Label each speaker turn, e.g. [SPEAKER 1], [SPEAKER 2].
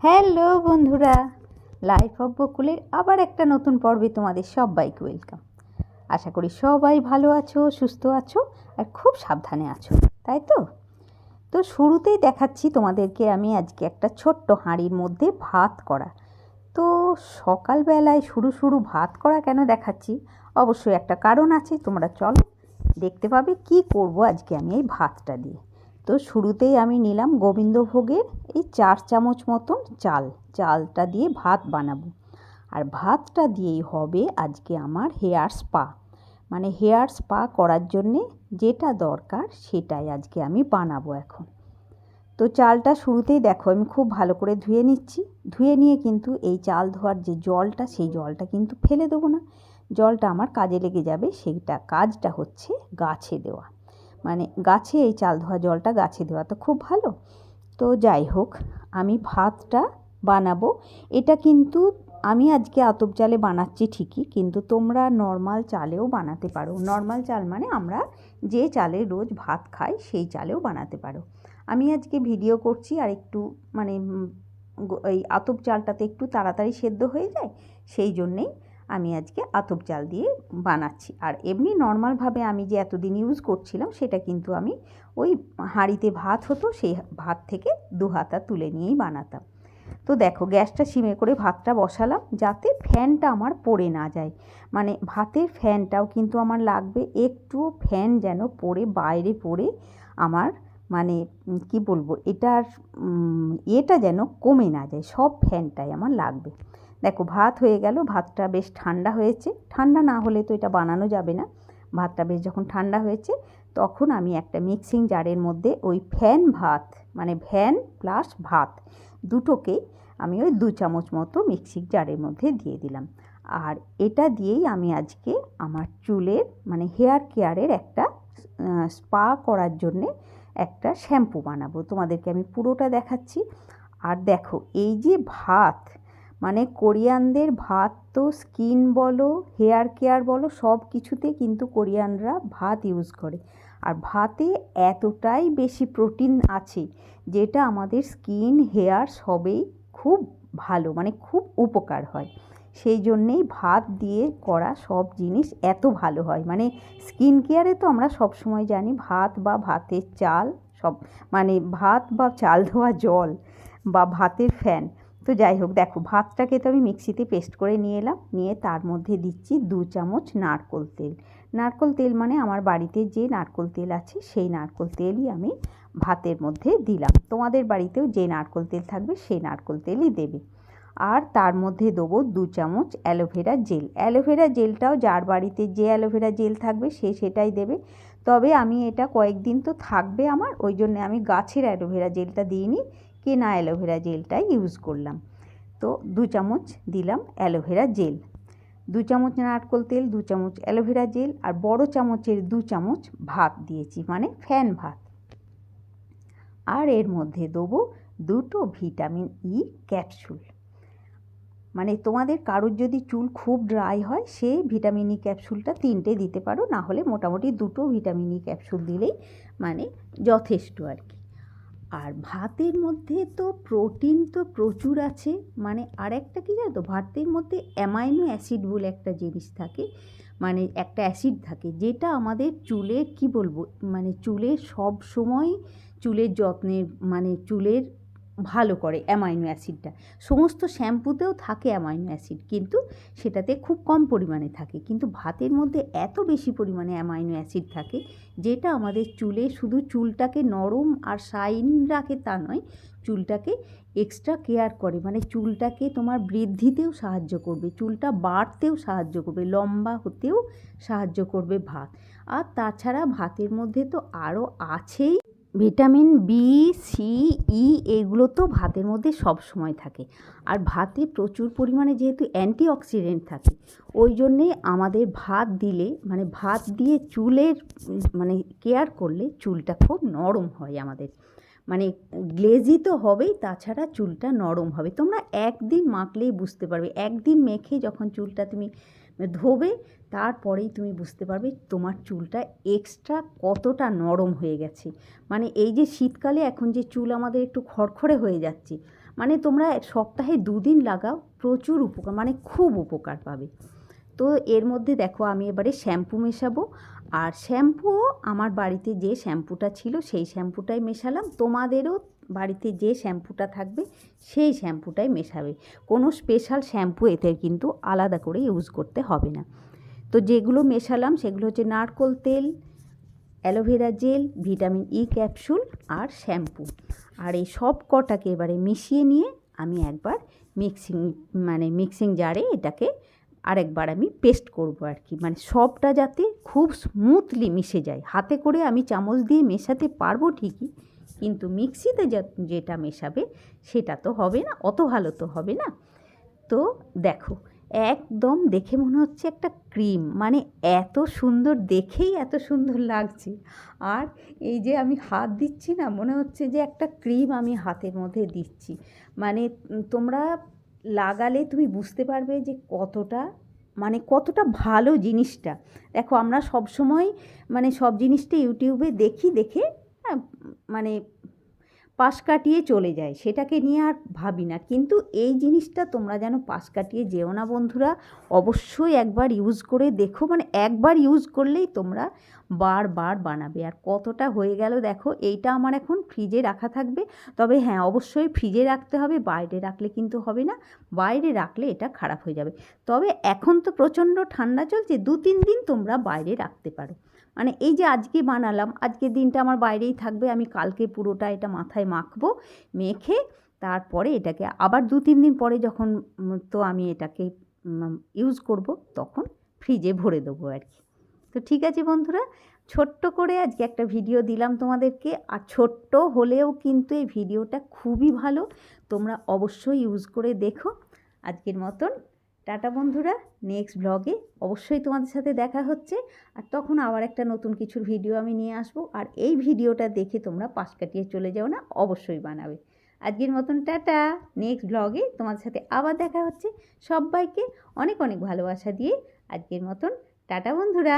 [SPEAKER 1] Hello বন্ধুরা, life of বকুলের আবার একটা নতুন পর্বে তোমাদের সবাইকে ওয়েলকাম। আশা করি সবাই ভালো আছো, সুস্থ আছো আর খুব সাবধানে আছো, তাই তো? তো শুরুতেই দেখাচ্ছি তোমাদেরকে আমি আজকে একটা ছোট্ট হাঁড়ির মধ্যে ভাত করা। তো সকালবেলায় শুরু ভাত করা কেন দেখাচ্ছি, অবশ্যই একটা কারণ আছে, তোমরা চলো দেখতে পাবে কি করব আজকে আমি এই ভাতটা দিয়ে। তো শুরুতেই আমি নিলাম গোবিন্দভোগের এই 4 চামচ মতন চালটা দিয়ে ভাত বানাবো। আর ভাতটা দিয়েই হবে আজকে আমার হেয়ার স্পা, মানে হেয়ার স্পা করার জন্যে যেটা দরকার সেটাই আজকে আমি বানাবো এখন। তো চালটা শুরুতেই দেখো আমি খুব ভালো করে ধুয়ে নিচ্ছি। ধুয়ে নিয়ে কিন্তু এই চাল ধোয়ার যে জলটা, সেই জলটা কিন্তু ফেলে দেবো না, জলটা আমার কাজে লেগে যাবে। সেইটা কাজটা হচ্ছে গাছে দেওয়া, মানে গাছে এই চাল ধোয়া জলটা গাছে দেওয়া তো খুব ভালো। তো যাই হোক, আমি ভাতটা বানাবো। এটা কিন্তু আমি আজকে আতপ চালে বানাচ্ছি ঠিকই, কিন্তু তোমরা নর্মাল চালেও বানাতে পারো। নর্মাল চাল মানে আমরা যে চালে রোজ ভাত খাই সেই চালেও বানাতে পারো। আমি আজকে ভিডিও করছি আর একটু মানে এই আতপ চালটাতে একটু তাড়াতাড়ি সেদ্ধ হয়ে যায়, সেই জন্যেই আমি আজকে আতপ চাল দিয়ে বানাচ্ছি। আর এমনি নর্মালভাবে আমি যে এতদিন ইউজ করছিলাম সেটা কিন্তু আমি ওই হাঁড়িতে ভাত হতো সেই ভাত থেকে 2 হাতা তুলে নিয়েই বানাতাম। তো দেখো গ্যাসটা সিমে করে ভাতটা বসালাম যাতে ফ্যানটা আমার পড়ে না যায়, মানে ভাতের ফ্যানটাও কিন্তু আমার লাগবে। একটুও ফ্যান যেন পড়ে বাইরে পড়ে আমার মানে কি বলবো এটার এটা যেন কমে না যায়, সব ফ্যানটাই আমার লাগবে। দেখো ভাত হয়ে গেল, ভাতটা বেশ ঠান্ডা হয়েছে। ঠান্ডা না হলে তো এটা বানানো যাবে না। ভাতটা বেশ যখন ঠান্ডা হয়েছে তখন আমি একটা মিক্সিং জারের মধ্যে ওই ফ্যান ভাত মানে ফ্যান প্লাস ভাত দুটোকেই আমি ওই 2 চামচ মতো মিক্সিং জারের মধ্যে দিয়ে দিলাম। আর এটা দিয়েই আমি আজকে আমার চুলের মানে হেয়ার কেয়ারের একটা স্পা করার জন্যে একটা শ্যাম্পু বানাবো। তোমাদেরকে আমি পুরোটা দেখাচ্ছি। আর দেখো এই যে ভাত, মানে কোরিয়ানদের ভাত তো স্কিন বলো হেয়ার কেয়ার বলো সব কিছুতে কিন্তু কোরিয়ানরা ভাত ইউজ করে। আর ভাতে এতটাই বেশি প্রোটিন আছে যেটা আমাদের স্কিন হেয়ার সবেই খুব ভালো, মানে খুব উপকার হয়। সেই জন্যেই ভাত দিয়ে করা সব জিনিস এত ভালো হয়। মানে স্কিন কেয়ারে তো আমরা সব সময় জানি ভাত বা ভাতের চাল সব, মানে ভাত বা চাল ধোয়া জল বা ভাতের ফ্যান। তো যাই হোক দেখো ভাতটাকে তো আমি মিক্সিতে পেস্ট করে নিয়ে এলাম, নিয়ে তার মধ্যে দিচ্ছি 2 চামচ নারকোল তেল। নারকোল তেল মানে আমার বাড়িতে যে নারকোল তেল আছে সেই নারকোল তেলই আমি ভাতের মধ্যে দিলাম। তোমাদের বাড়িতেও যে নারকোল তেল থাকবে সেই নারকোল তেলই দেবে। আর তার মধ্যে দেবো 2 চামচ অ্যালোভেরা জেল। অ্যালোভেরা জেলটাও যার বাড়িতে যে অ্যালোভেরা জেল থাকবে সে সেটাই দেবে। তবে আমি এটা কয়েকদিন তো থাকবে আমার, ওই জন্য আমি গাছের অ্যালোভেরা জেলটা দিইনি, কেনা অ্যালোভেরা জেলটাই ইউজ করলাম। তো 2 চামচ দিলাম অ্যালোভেরা জেল, 2 চামচ নারকোল তেল, 2 চামচ অ্যালোভেরা জেল আর বড় চামচের 2 চামচ ভাত দিয়েছি, মানে ফ্যান ভাত। আর এর মধ্যে দেবো 2টো ভিটামিন ই ক্যাপসুল। মানে তোমাদের কারোর যদি চুল খুব ড্রাই হয় সে ভিটামিন ই ক্যাপসুলটা 3টে দিতে পারো, না হলে মোটামুটি 2টো ভিটামিন ই ক্যাপসুল দিলেই মানে যথেষ্ট আর কি। আর ভাতের মধ্যে তো প্রোটিন তো প্রচুর আছে, মানে আরেকটা কী জানো তো, ভাতের মধ্যে অ্যামাইনো অ্যাসিড বলে একটা জিনিস থাকে, মানে একটা অ্যাসিড থাকে যেটা আমাদের চুলের কি বলবো মানে চুলের সব সময় চুলের যত্নের মানে চুলের ভালো করে। অ্যামাইনো অ্যাসিডটা সমস্ত শ্যাম্পুতেও থাকে অ্যামাইনো অ্যাসিড, কিন্তু সেটাতে খুব কম পরিমাণে থাকে। কিন্তু ভাতের মধ্যে এত বেশি পরিমাণে অ্যামাইনো অ্যাসিড থাকে যেটা আমাদের চুলে শুধু চুলটাকে নরম আর শাইন রাখে তা নয়, চুলটাকে এক্সট্রা কেয়ার করে, মানে চুলটাকে তোমার বৃদ্ধিতেও সাহায্য করবে, চুলটা বাড়তেও সাহায্য করবে, লম্বা হতেও সাহায্য করবে ভাত। আর তাছাড়া ভাতের মধ্যে তো আরও আছেই ভিটামিন বি, সি, ই, এগুলো তো ভাতের মধ্যে সব সময় থাকে। আর ভাতে প্রচুর পরিমাণে যেহেতু অ্যান্টিঅক্সিডেন্ট থাকে, ওই জন্যে আমাদের ভাত দিলে মানে ভাত দিয়ে চুলের মানে কেয়ার করলে চুলটা খুব নরম হয় আমাদের, মানে গ্লেজি তো হবেই, তাছাড়া চুলটা নরম হবে। তোমরা একদিন মাখলেই বুঝতে পারবে, একদিন মেখে যখন চুলটা তুমি ধোবে তারপরেই তুমি বুঝতে পারবে তোমার চুলটা এক্সট্রা কতটা নরম হয়ে গেছে। মানে এই যে শীতকালে এখন যে চুল আমাদের একটু খড়খড়ে হয়ে যাচ্ছে, মানে তোমরা সপ্তাহে 2 দিন লাগাও, প্রচুর উপকার, মানে খুব উপকার পাবে। তো এর মধ্যে দেখো আমি এবারে শ্যাম্পু মেশাবো, আর শ্যাম্পুও আমার বাড়িতে যে শ্যাম্পুটা ছিল সেই শ্যাম্পুটাই মেশালাম। তোমাদেরও বাড়িতে যে শ্যাম্পুটা থাকবে সেই শ্যাম্পুটাই মেশাবে, কোনো স্পেশাল শ্যাম্পু এতে কিন্তু আলাদা করে ইউজ করতে হবে না। তো যেগুলো মেশালাম সেগুলো হচ্ছে নারকোল তেল, aloe vera gel, vitamin E capsule আর শ্যাম্পু। আর এই সব কটাকে এবারে মিশিয়ে নিয়ে আমি একবার মিক্সিং জারে এটাকে আরেকবার আমি পেস্ট করব আর কি, মানে সবটা যাতে খুব স্মুথলি মিশে যায়। হাতে করে আমি চামচ দিয়ে মেশাতে পারবো ঠিকই, কিন্তু মিক্সিতে যেটা মেশাবে সেটা তো হবে না, অত ভালো তো হবে না। তো দেখো একদম দেখে মনে হচ্ছে একটা ক্রিম, মানে এত সুন্দর, দেখেই এত সুন্দর লাগছে। আর এই যে আমি হাত দিচ্ছি না, মনে হচ্ছে যে একটা ক্রিম আমি হাতের মধ্যে দিচ্ছি। মানে তোমরা লাগালে তুমি বুঝতে পারবে যে কতটা ভালো জিনিসটা। দেখো আমরা সবসময় সব জিনিসটা ইউটিউবে দেখে মানে পাশ কাটিয়ে চলে যায়, সেটাকে নিয়ে আর ভাবি না। কিন্তু এই জিনিসটা তোমরা যেন পাশ কাটিয়ে যেও না বন্ধুরা, অবশ্যই একবার ইউজ করে দেখো। মানে একবার ইউজ করলেই তোমরা বারবার বানাবে। আর কতটা হয়ে গেল দেখো, এইটা আমার এখন ফ্রিজে রাখা থাকবে। তবে হ্যাঁ, অবশ্যই ফ্রিজে রাখতে হবে, বাইরে রাখলে কিন্তু হবে না, বাইরে রাখলে এটা খারাপ হয়ে যাবে। তবে এখন তো প্রচণ্ড ঠান্ডা চলছে, 2-3 দিন তোমরা বাইরে রাখতে পারো। মানে এই যে আজকে বানালাম, আজকের দিনটা আমার বাইরেই থাকবে, আমি কালকে পুরোটা এটা মাথায় মাখবো, মেখে তারপরে এটাকে আবার 2-3 দিন পরে যখন তো আমি এটাকে ইউজ করব, তখন ফ্রিজে ভরে দেবো আর কি। তো ঠিক আছে বন্ধুরা, ছোট্ট করে আজকে একটা ভিডিও দিলাম তোমাদেরকে। আর ছোট্ট হলেও কিন্তু এই ভিডিওটা খুবই ভালো, তোমরা অবশ্যই ইউজ করে দেখো। আজকের মতন টাটা বন্ধুরা, নেক্সট ব্লগে অবশ্যই তোমাদের সাথে দেখা হচ্ছে। আর তখন আবার একটা নতুন কিছুর ভিডিও আমি নিয়ে আসবো। আর এই ভিডিওটা দেখে তোমরা পাশ কাটিয়ে চলে যাও না, অবশ্যই বানাবে। আজকের মতন টাটা, নেক্সট ব্লগে তোমাদের সাথে আবার দেখা হচ্ছে। সবাইকে অনেক অনেক ভালোবাসা দিয়ে আজকের মতন টাটা বন্ধুরা।